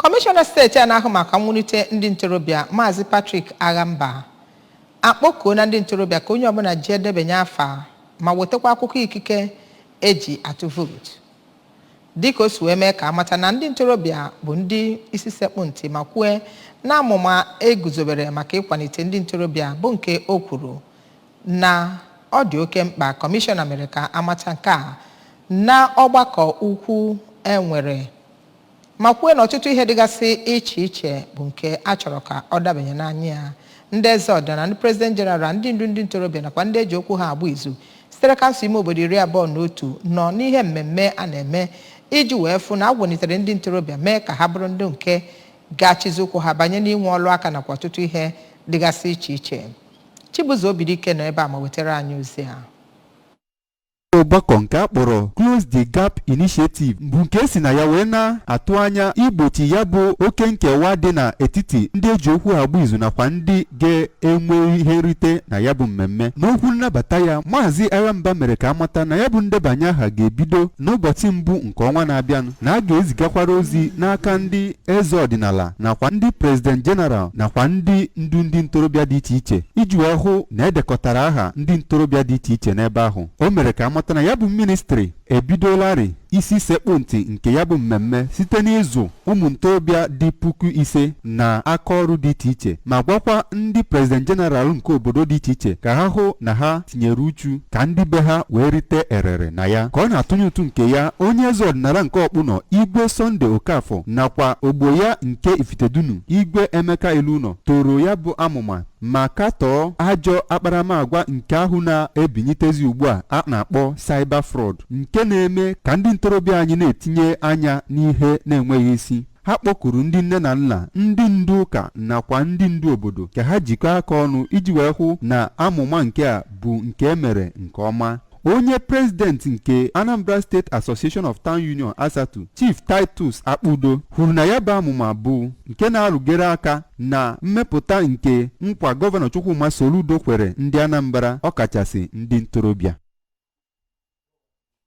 Kọmishọna steeti a na-ahụ maka mwulite ndị ntorobịa Maazị Patrick Anambra akpọkuo na ndị ntorobịa ka onye ọbụla jee debanye afa ma wetakwa akwụkwọ ikike eji atụ vootu. Dịka o si wee mee ka amata na ndị ntorobịa bụ ndị isi sekpụ ntị ma kwue na amụma eguzobere maka ịkwalite ndị ntorobịa bụ nke o kwuru na ọ dị oke mkpa. Kọmishọna mere ka amata nke a na ọgbakọ ukwu enwere ma kwue na ọtụtụ ihe dịgasị iche iche bụ nke a chọrọ ka ọ dabanye n'anya ya. Ndị eze ọdịnala, ndị prezident jeneral, ndị ndu ndị ntorobịa nakwa ndị eji okwu ha agba izu sitere kansụl ime obodo 21 nọ n'ihe mmemme a na-eme iji wee fụ na agwọnitere ndị ntorobịa mee ka ha bụrụ ndị nke ga-achịzi ụkwụ ha banye n'inwe ọlụ aka nakwa ọtụtụ ihe dịgasị iche iche. Chibuzo Obidike nọ ebe a ma wetara anyị ozi a. Ọgbakọ nke akpọrọ Close the Gap Initiative bụ nke esi na ya wee na-atụ anya igbochi ya bụ oke nkewa dị n'etiti ndị eji okwu ha agba izu nakwa ndị ga-enwe ihe nrite na ya bụ mmemme. N'okwu nnabata ya, Maazị Anambra mere ka amata na ya bụ ndebanye aha ga-ebido n'ụbọchị mbụ nke ọnwa na-abịanụ, na a ga-ezigakwara ozi n'aka ndị eze ọdịnala nakwa ndị prezident jeneral nakwa ndị ndu ndị ntorobịa dị iche iche iji wee hụ na edekọtara aha ndị ntorobịa dị iche iche n'ebe ahụ. O mere ka amata na ya bụ ministri ebidolarị isi sekpụ ntị nke ya bụ mmemme site n'ịzụ ụmụ ntorobịa dị 5,000 na aka ọrụ dị iche iche ma gwakwa ndị prezident jeneral nke obodo dị iche iche ka ha hụ na ha tinyere uchu ka ndị be ha wee rite erere na ya. Ka ọ na-atụnye ụtụ nke ya, onye eze ọdịnala nke Ọkpụnọ Igwe Sunday Okafọ nakwa ogbo ya nke Ifitedunu Igwe Emeka Elunọ toro ya bụ amụma ma katọọ ajọ akparamagwa nke ahụ na-ebinyitezi ugbu a na-akpọ cyber fraud nke na-eme ka ndị ntorobịa anyị na-etinye anya n'ihe na-enweghị isi. Ha kpọkuru ndị nne na nna, ndị ndu ụka nakwa ndị ndu obodo ka ha jikọọ aka ọnụ iji wee hụ na amụma nke a bụ nke emere nke ọma. Onye president nke Anambra State Association of Town Union Asatu, Chief Titus Akpudo, hụrụ na ya bụ amụma bụ nke na-arụgere aka na mmepụta nke nkwa gọvanọ Chukwuma Soludo kwere ndị Anambra, ọkachasị ndị ntorobịa.